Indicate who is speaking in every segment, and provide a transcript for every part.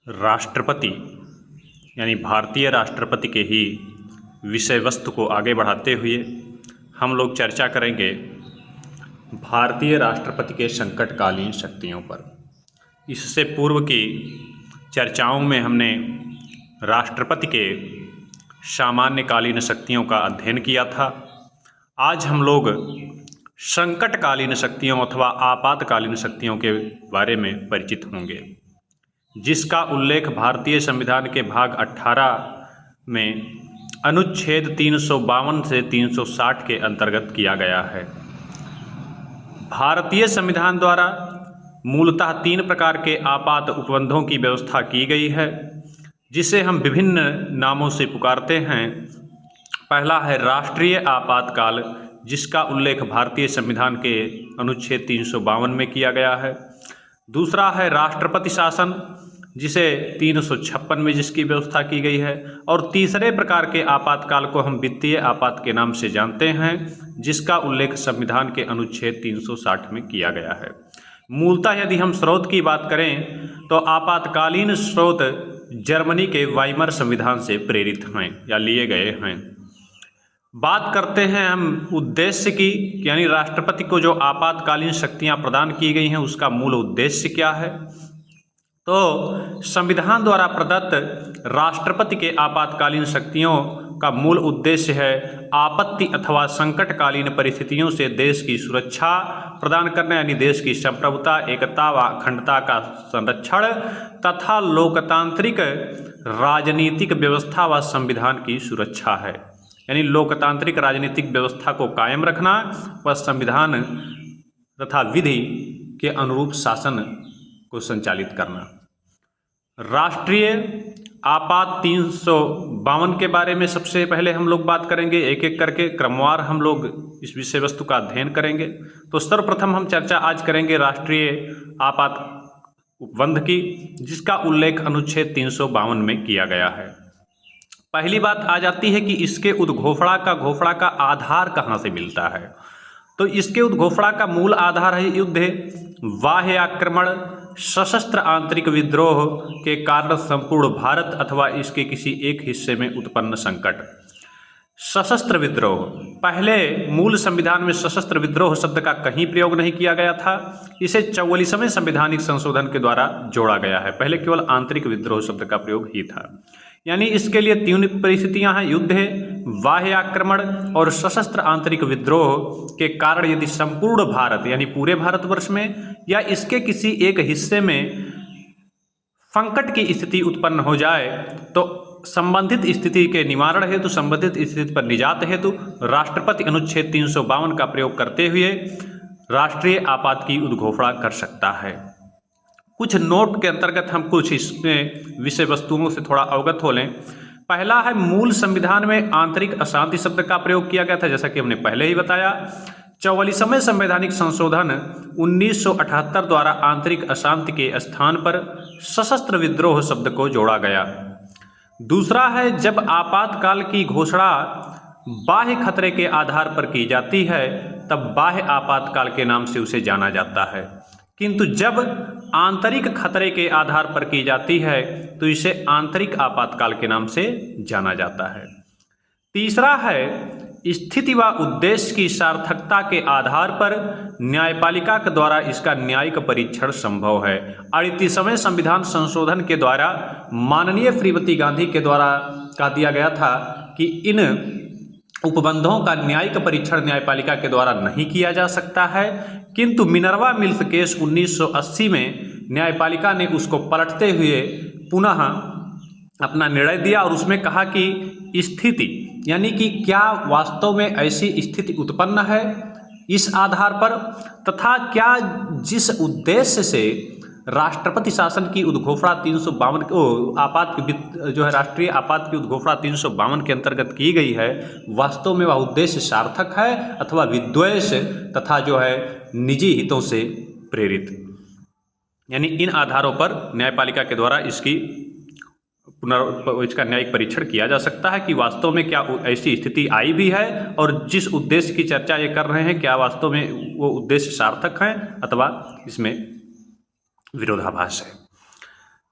Speaker 1: राष्ट्रपति यानी भारतीय राष्ट्रपति के ही विषय वस्तु को आगे बढ़ाते हुए हम लोग चर्चा करेंगे भारतीय राष्ट्रपति के संकटकालीन शक्तियों पर। इससे पूर्व की चर्चाओं में हमने राष्ट्रपति के सामान्यकालीन शक्तियों का अध्ययन किया था। आज हम लोग संकटकालीन शक्तियों अथवा आपातकालीन शक्तियों के बारे में परिचित होंगे, जिसका उल्लेख भारतीय संविधान के भाग 18 में अनुच्छेद 352 से 360 के अंतर्गत किया गया है। भारतीय संविधान द्वारा मूलतः 3 प्रकार के आपात उपबंधों की व्यवस्था की गई है, जिसे हम विभिन्न नामों से पुकारते हैं। पहला है राष्ट्रीय आपातकाल, जिसका उल्लेख भारतीय संविधान के अनुच्छेद 352 में किया गया है। दूसरा है राष्ट्रपति शासन, जिसे 356 में जिसकी व्यवस्था की गई है। और तीसरे प्रकार के आपातकाल को हम वित्तीय आपात के नाम से जानते हैं, जिसका उल्लेख संविधान के अनुच्छेद 360 में किया गया है। मूलतः यदि हम स्रोत की बात करें तो आपातकालीन स्रोत जर्मनी के वाइमर संविधान से प्रेरित हैं या लिए गए हैं। बात करते हैं हम उद्देश्य की, यानी राष्ट्रपति को जो आपातकालीन शक्तियां प्रदान की गई हैं उसका मूल उद्देश्य क्या है। तो संविधान द्वारा प्रदत्त राष्ट्रपति के आपातकालीन शक्तियों का मूल उद्देश्य है आपत्ति अथवा संकटकालीन परिस्थितियों से देश की सुरक्षा प्रदान करना, यानी देश की संप्रभुता, एकता व अखंडता का संरक्षण तथा लोकतांत्रिक राजनीतिक व्यवस्था व संविधान की सुरक्षा है। यानी लोकतांत्रिक राजनीतिक व्यवस्था को कायम रखना व संविधान तथा विधि के अनुरूप शासन को संचालित करना। राष्ट्रीय आपात 352 के बारे में सबसे पहले हम लोग बात करेंगे, एक एक करके क्रमवार हम लोग इस विषय वस्तु का अध्ययन करेंगे। तो सर्वप्रथम हम चर्चा आज करेंगे राष्ट्रीय आपात उपबंध की, जिसका उल्लेख अनुच्छेद 352 में किया गया है। पहली बात आ जाती है कि इसके उद्घोषणा का आधार कहाँ से मिलता है। तो इसके उद्घोषणा का मूल आधार है युद्ध, बाह्य आक्रमण, सशस्त्र आंतरिक विद्रोह के कारण संपूर्ण भारत अथवा इसके किसी एक हिस्से में उत्पन्न संकट। सशस्त्र विद्रोह, पहले मूल संविधान में सशस्त्र विद्रोह शब्द का कहीं प्रयोग नहीं किया गया था। इसे 44वें संवैधानिक संशोधन के द्वारा जोड़ा गया है। पहले केवल आंतरिक विद्रोह शब्द का प्रयोग ही था। यानी इसके लिए 3 परिस्थितियां हैं, युद्ध है, बाह्य आक्रमण और सशस्त्र आंतरिक विद्रोह के कारण यदि संपूर्ण भारत यानी पूरे भारतवर्ष में या इसके किसी एक हिस्से में संकट की स्थिति उत्पन्न हो जाए, तो संबंधित स्थिति के निवारण हेतु, संबंधित स्थिति पर निजात हेतु राष्ट्रपति अनुच्छेद 352 का प्रयोग करते हुए राष्ट्रीय आपात की उद्घोषणा कर सकता है। कुछ नोट के अंतर्गत हम कुछ इसमें विषय वस्तुओं से थोड़ा अवगत हो लें। पहला है मूल संविधान में आंतरिक अशांति शब्द का प्रयोग किया गया था, जैसा कि हमने पहले ही बताया। 44वें संवैधानिक संशोधन 1978 द्वारा आंतरिक अशांति के स्थान पर सशस्त्र विद्रोह शब्द को जोड़ा गया। दूसरा है जब आपातकाल की घोषणा बाह्य खतरे के आधार पर की जाती है तब बाह्य आपातकाल के नाम से उसे जाना जाता है, किंतु जब आंतरिक खतरे के आधार पर की जाती है तो इसे आंतरिक आपातकाल के नाम से जाना जाता है। तीसरा है स्थिति व उद्देश्य की सार्थकता के आधार पर न्यायपालिका के द्वारा इसका न्यायिक परीक्षण संभव है। 38वें संविधान संशोधन के द्वारा माननीय श्रीमती गांधी के द्वारा कह दिया गया था कि इन उपबंधों का न्यायिक परीक्षण न्यायपालिका के द्वारा नहीं किया जा सकता है, किंतु मिनर्वा मिल्स केस 1980 में न्यायपालिका ने उसको पलटते हुए पुनः अपना निर्णय दिया और उसमें कहा कि स्थिति यानी कि क्या वास्तव में ऐसी स्थिति उत्पन्न है इस आधार पर, तथा क्या जिस उद्देश्य से राष्ट्रपति शासन की उद्घोषणा 352 आपात जो है राष्ट्रीय आपात की उद्घोषणा 352 के अंतर्गत की गई है, वास्तव में वह उद्देश्य सार्थक है अथवा विद्वेष तथा जो है निजी हितों से प्रेरित। यानी इन आधारों पर न्यायपालिका के द्वारा इसका न्यायिक परीक्षण किया जा सकता है कि वास्तव में क्या ऐसी स्थिति आई भी है और जिस उद्देश्य की चर्चा ये कर रहे हैं क्या वास्तव में वो उद्देश्य सार्थक है अथवा इसमें विरोधाभास है।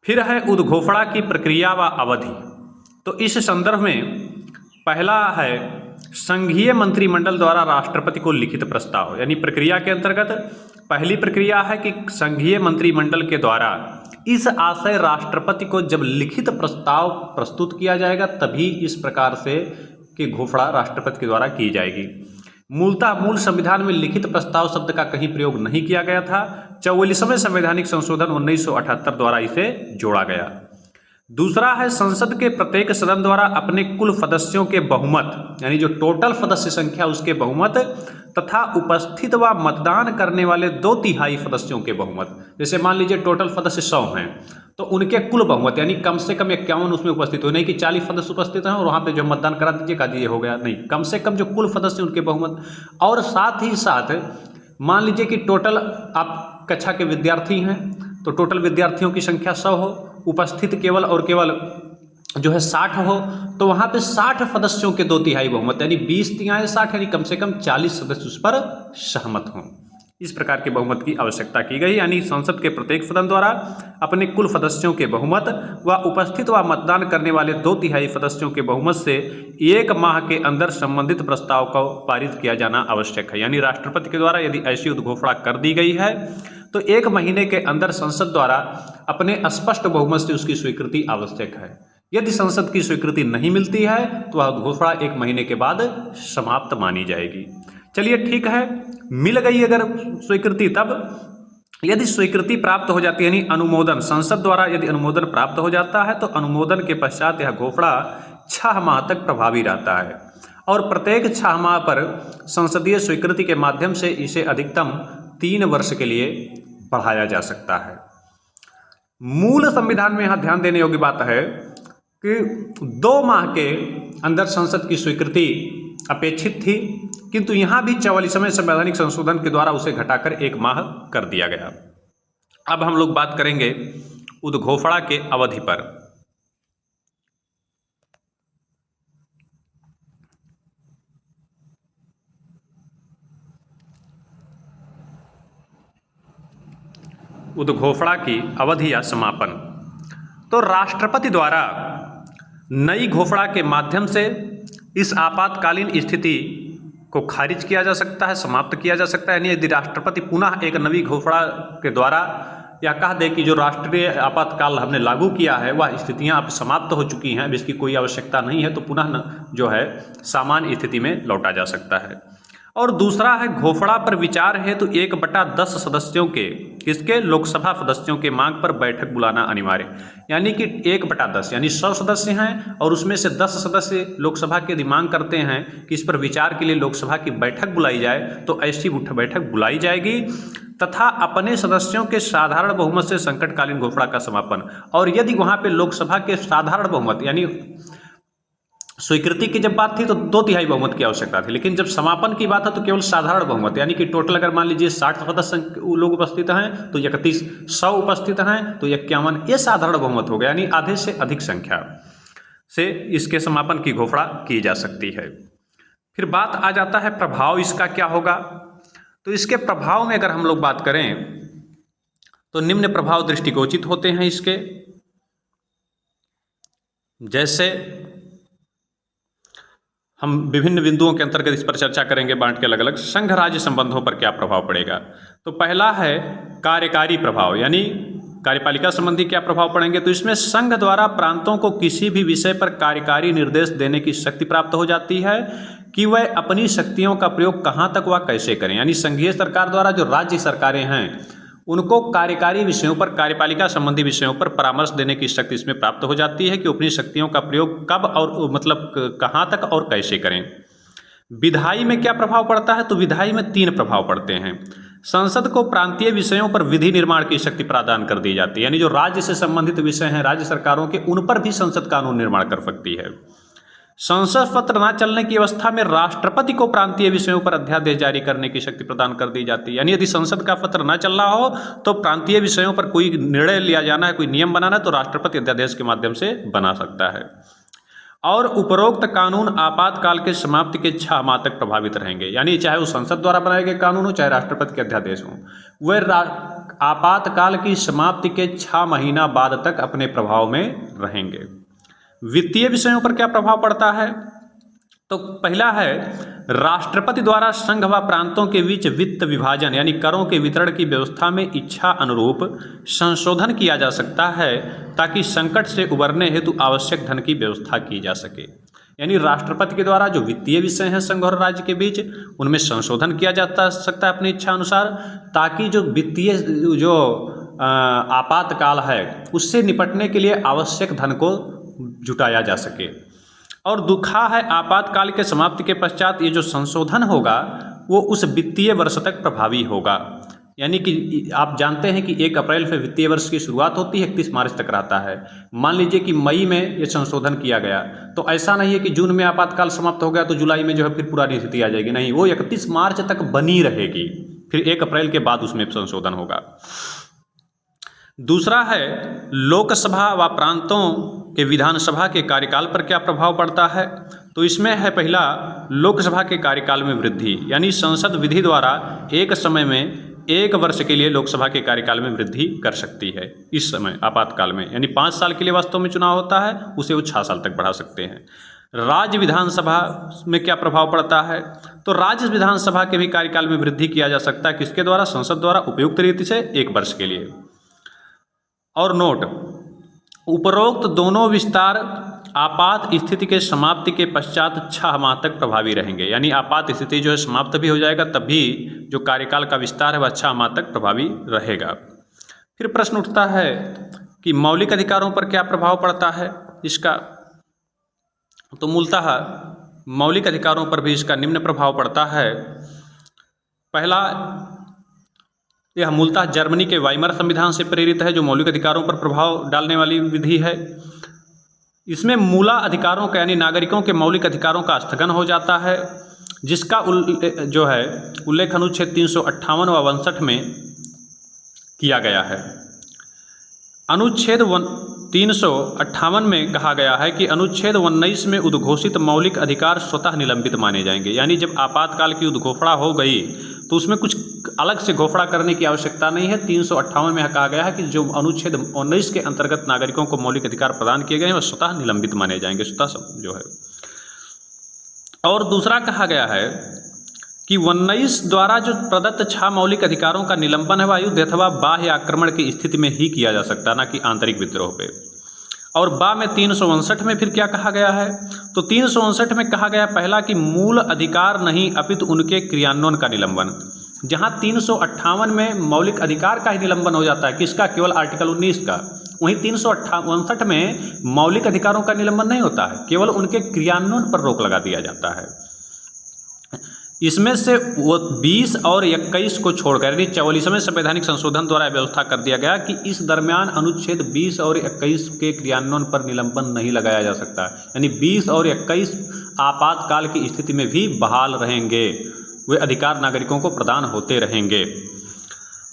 Speaker 1: फिर है उद्घोषणा की प्रक्रिया व अवधि। तो इस संदर्भ में पहला है संघीय मंत्रिमंडल द्वारा राष्ट्रपति को लिखित प्रस्ताव, यानी प्रक्रिया के अंतर्गत पहली प्रक्रिया है कि संघीय मंत्रिमंडल के द्वारा इस आशय राष्ट्रपति को जब लिखित प्रस्ताव प्रस्तुत किया जाएगा तभी इस प्रकार से कि घोषणा राष्ट्रपति के द्वारा की जाएगी। मूलतः मूल संविधान में लिखित प्रस्ताव शब्द का कहीं प्रयोग नहीं किया गया था। 44वें संवैधानिक संशोधन 1978 द्वारा इसे जोड़ा गया। दूसरा है संसद के प्रत्येक सदन द्वारा अपने कुल सदस्यों के बहुमत, यानी जो टोटल सदस्य संख्या उसके बहुमत तथा उपस्थित व मतदान करने वाले 2/3 सदस्यों के बहुमत। जैसे मान लीजिए टोटल सदस्य 100 हैं तो उनके कुल बहुमत यानी कम से कम 51 उसमें उपस्थित हो, नहीं कि 40 सदस्य उपस्थित हैं और वहाँ पे जो मतदान करा दीजिए का दिए हो गया, नहीं, कम से कम जो कुल सदस्य उनके बहुमत। और साथ ही साथ मान लीजिए कि टोटल आप कक्षा के विद्यार्थी हैं तो टोटल विद्यार्थियों की संख्या 100 हो, उपस्थित केवल और केवल जो है 60 हो, तो वहाँ पे 60 सदस्यों के 2/3 बहुमत यानी 20×3=60 यानी कम से कम 40 सदस्य उस पर सहमत हों। इस प्रकार के बहुमत की आवश्यकता की गई, यानी संसद के प्रत्येक सदन द्वारा अपने कुल सदस्यों के बहुमत व उपस्थित व मतदान करने वाले 2/3 सदस्यों के बहुमत से 1 माह के अंदर संबंधित प्रस्ताव को पारित किया जाना आवश्यक है। यानी राष्ट्रपति के द्वारा यदि ऐसी उद्घोषणा कर दी गई है तो 1 महीने के अंदर संसद द्वारा अपने स्पष्ट बहुमत से उसकी स्वीकृति आवश्यक है। यदि संसद की स्वीकृति नहीं मिलती है तो वह घोषणा 1 महीने के बाद समाप्त मानी जाएगी। चलिए ठीक है, मिल गई अगर स्वीकृति, तब यदि स्वीकृति प्राप्त हो जाती है यानी अनुमोदन, संसद द्वारा यदि अनुमोदन प्राप्त हो जाता है तो अनुमोदन के पश्चात यह घोषणा 6 माह तक प्रभावी रहता है और प्रत्येक 6 माह पर संसदीय स्वीकृति के माध्यम से इसे अधिकतम 3 वर्ष के लिए बढ़ाया जा सकता है। मूल संविधान में यहाँ ध्यान देने योग्य बात है कि 2 माह के अंदर संसद की स्वीकृति अपेक्षित थी, किंतु यहाँ भी 44वें संवैधानिक संशोधन के द्वारा उसे घटाकर 1 माह कर दिया गया। अब हम लोग बात करेंगे उद्घोषणा के अवधि पर। उद्घोषणा की अवधि या समापन। तो राष्ट्रपति द्वारा नई घोषणा के माध्यम से इस आपातकालीन स्थिति को खारिज किया जा सकता है, समाप्त किया जा सकता है। यानी यदि राष्ट्रपति पुनः एक नई घोषणा के द्वारा या कह दे कि जो राष्ट्रीय आपातकाल हमने लागू किया है वह स्थितियां अब समाप्त हो चुकी हैं, अब इसकी कोई आवश्यकता नहीं है, तो पुनः जो है सामान्य स्थिति में लौटा जा सकता है। और दूसरा है घोषणा पर विचार हेतु 1/10 सदस्यों के किसके लोकसभा सदस्यों के मांग पर बैठक बुलाना अनिवार्य। यानी कि 1/10 यानी 100 सदस्य हैं और उसमें से 10 सदस्य लोकसभा की यदि मांग करते हैं कि इस पर विचार के लिए लोकसभा की बैठक बुलाई जाए तो ऐसी बैठक बुलाई जाएगी तथा अपने सदस्यों के साधारण बहुमत से संकटकालीन घोषणा का समापन। और यदि वहाँ पे लोकसभा के साधारण बहुमत यानी स्वीकृति की जब बात थी तो 2/3 बहुमत की आवश्यकता थी, लेकिन जब समापन की बात है तो केवल साधारण बहुमत यानी कि टोटल अगर मान लीजिए 60 सदस्य लोग उपस्थित हैं तो 31, 100 उपस्थित हैं तो 51, ये साधारण बहुमत हो गया, यानी आधे से अधिक संख्या से इसके समापन की घोषणा की जा सकती है। फिर बात आ जाता है प्रभाव इसका क्या होगा। तो इसके प्रभाव में अगर हम लोग बात करें तो निम्न प्रभाव दृष्टिगोचित होते हैं इसके, जैसे हम विभिन्न बिंदुओं के अंतर्गत इस पर चर्चा करेंगे बांट के अलग अलग। संघ राज्य संबंधों पर क्या प्रभाव पड़ेगा। तो पहला है कार्यकारी प्रभाव, यानी कार्यपालिका संबंधी क्या प्रभाव पड़ेंगे। तो इसमें संघ द्वारा प्रांतों को किसी भी विषय पर कार्यकारी निर्देश देने की शक्ति प्राप्त हो जाती है कि वह अपनी शक्तियों का प्रयोग कहाँ तक व कैसे करें। यानी संघीय सरकार द्वारा जो राज्य सरकारें हैं उनको कार्यकारी विषयों पर, कार्यपालिका संबंधी विषयों पर परामर्श देने की शक्ति इसमें प्राप्त हो जाती है कि अपनी शक्तियों का प्रयोग कब और मतलब कहाँ तक और कैसे करें। विधायी में क्या प्रभाव पड़ता है। तो विधायी में 3 प्रभाव पड़ते हैं। संसद को प्रांतीय विषयों पर विधि निर्माण की शक्ति प्रदान कर दी जाती है, यानी जो राज्य से संबंधित विषय हैं राज्य सरकारों के, उन पर भी संसद कानून निर्माण कर सकती है। संसद पत्र न चलने की अवस्था में राष्ट्रपति को प्रांतीय विषयों पर अध्यादेश जारी करने की शक्ति प्रदान कर दी जाती है। यानी यदि संसद का पत्र न चल रहा हो तो प्रांतीय विषयों पर कोई निर्णय लिया जाना है, कोई नियम बनाना है तो राष्ट्रपति अध्यादेश के माध्यम से बना सकता है। और उपरोक्त कानून आपातकाल के समाप्ति के 6 माह तक प्रभावित रहेंगे। यानी चाहे वो संसद द्वारा बनाए गए कानून हो, चाहे राष्ट्रपति के अध्यादेश हो, वह आपातकाल की समाप्ति के 6 महीना बाद तक अपने प्रभाव में रहेंगे। वित्तीय विषयों पर क्या प्रभाव पड़ता है? तो पहला है, राष्ट्रपति द्वारा संघ व प्रांतों के बीच वित्त विभाजन यानी करों के वितरण की व्यवस्था में इच्छा अनुरूप संशोधन किया जा सकता है ताकि संकट से उबरने हेतु आवश्यक धन की व्यवस्था की जा सके। यानी राष्ट्रपति के द्वारा जो वित्तीय विषय हैं संघ और राज्य के बीच, उनमें संशोधन किया जा सकता है अपनी इच्छा अनुसार, ताकि जो वित्तीय जो आपातकाल है उससे निपटने के लिए आवश्यक धन को जुटाया जा सके। और दूसरा है, आपातकाल के समाप्ति के पश्चात ये जो संशोधन होगा वो उस वित्तीय वर्ष तक प्रभावी होगा। यानी कि आप जानते हैं कि 1 अप्रैल से वित्तीय वर्ष की शुरुआत होती है, 31 मार्च तक रहता है। मान लीजिए कि मई में ये संशोधन किया गया, तो ऐसा नहीं है कि जून में आपातकाल समाप्त हो गया तो जुलाई में जो है फिर पुरानी स्थिति आ जाएगी, नहीं, वो 31 मार्च तक बनी रहेगी, फिर 1 अप्रैल के बाद उसमें संशोधन होगा। दूसरा है, लोकसभा व प्रांतों के विधानसभा के कार्यकाल पर क्या प्रभाव पड़ता है? तो इसमें है पहला, लोकसभा के कार्यकाल में वृद्धि, यानी संसद विधि द्वारा एक समय में 1 वर्ष के लिए लोकसभा के कार्यकाल में वृद्धि कर सकती है। इस समय आपातकाल में, यानी 5 साल के लिए वास्तव में चुनाव होता है, उसे वो 6 साल तक बढ़ा सकते हैं। राज्य विधानसभा में क्या प्रभाव पड़ता है? तो राज्य विधानसभा के भी कार्यकाल में वृद्धि किया जा सकता है, किसके द्वारा? संसद द्वारा, उपयुक्त रीति से 1 वर्ष के लिए। और नोट, उपरोक्त दोनों विस्तार आपात स्थिति के समाप्ति के पश्चात 6 माह तक प्रभावी रहेंगे। यानी आपात स्थिति जो है समाप्त भी हो जाएगा, तब भी जो कार्यकाल का विस्तार है वह 6 माह तक प्रभावी रहेगा। फिर प्रश्न उठता है कि मौलिक अधिकारों पर क्या प्रभाव पड़ता है इसका? तो मूलतः मौलिक अधिकारों पर भी इसका निम्न प्रभाव पड़ता है। पहला, यह मूलतः जर्मनी के वाइमर संविधान से प्रेरित है, जो मौलिक अधिकारों पर प्रभाव डालने वाली विधि है। इसमें मूला अधिकारों का यानी नागरिकों के मौलिक अधिकारों का स्थगन हो जाता है, जिसका उल्लेख अनुच्छेद 358 व 62 में किया गया है। अनुच्छेद 358 में कहा गया है कि अनुच्छेद 19 में उद्घोषित मौलिक अधिकार स्वतः निलंबित माने जाएंगे। यानी जब आपातकाल की उद्घोषणा हो गई तो उसमें कुछ अलग से घोषणा करने की आवश्यकता नहीं है। 358 में कहा गया है कि जो अनुच्छेद 19 के अंतर्गत नागरिकों को मौलिक अधिकार प्रदान किए गए हैं वह स्वतः निलंबित माने जाएंगे, स्वतः जो है। और दूसरा कहा गया है कि 19 द्वारा जो प्रदत्त 6 मौलिक अधिकारों का निलंबन है वह युद्ध अथवा बाह्य आक्रमण की स्थिति में ही किया जा सकता है, ना कि आंतरिक विद्रोह पे। और बा में 359 में फिर क्या कहा गया है? तो 359 में कहा गया पहला कि मूल अधिकार नहीं अपितु उनके क्रियान्वयन का निलंबन। जहां 358 में मौलिक अधिकार का ही निलंबन हो जाता है, किसका? केवल आर्टिकल 19 का। वहीं 359 में मौलिक अधिकारों का निलंबन नहीं होता है, केवल उनके क्रियान्वयन पर रोक लगा दिया जाता है। इसमें से वो 20 और 21 को छोड़कर यानी 44वें संवैधानिक संशोधन द्वारा व्यवस्था कर दिया गया कि इस दरमियान अनुच्छेद 20 और 21 के क्रियान्वयन पर निलंबन नहीं लगाया जा सकता। यानी 20 और 21 आपातकाल की स्थिति में भी बहाल रहेंगे, वे अधिकार नागरिकों को प्रदान होते रहेंगे।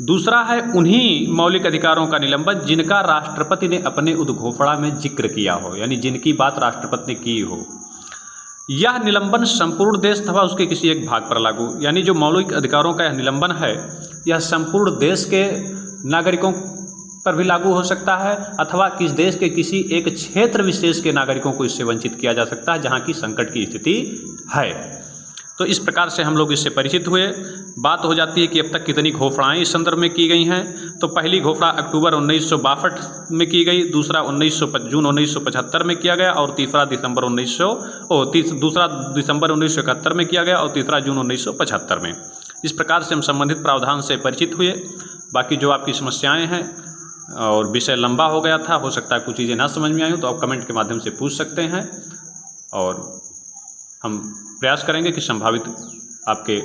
Speaker 1: दूसरा है उन्हीं मौलिक अधिकारों का निलंबन जिनका राष्ट्रपति ने अपने उद्घोषणा में जिक्र किया हो, यानी जिनकी बात राष्ट्रपति ने की हो। यह निलंबन संपूर्ण देश अथवा उसके किसी एक भाग पर लागू, यानी जो मौलिक अधिकारों का यह निलंबन है यह संपूर्ण देश के नागरिकों पर भी लागू हो सकता है अथवा किस देश के किसी एक क्षेत्र विशेष के नागरिकों को इससे वंचित किया जा सकता है जहां की संकट की स्थिति है। तो इस प्रकार से हम लोग इससे परिचित हुए। बात हो जाती है कि अब तक कितनी घोषणाएं इस संदर्भ में की गई हैं। तो पहली घोषणा अक्टूबर 1962 में की गई, दूसरा जून 1975 में किया गया और दूसरा दिसंबर 1971 में किया गया और तीसरा जून 1975 में। इस प्रकार से हम संबंधित प्रावधान से परिचित हुए। बाकी जो आपकी समस्याएं हैं और विषय लंबा हो गया था, हो सकता है कुछ चीज़ें ना समझ में आई हो तो आप कमेंट के माध्यम से पूछ सकते हैं और हम प्रयास करेंगे कि संभावित आपके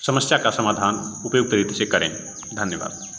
Speaker 1: समस्या का समाधान उपयुक्त रीति से करें। धन्यवाद।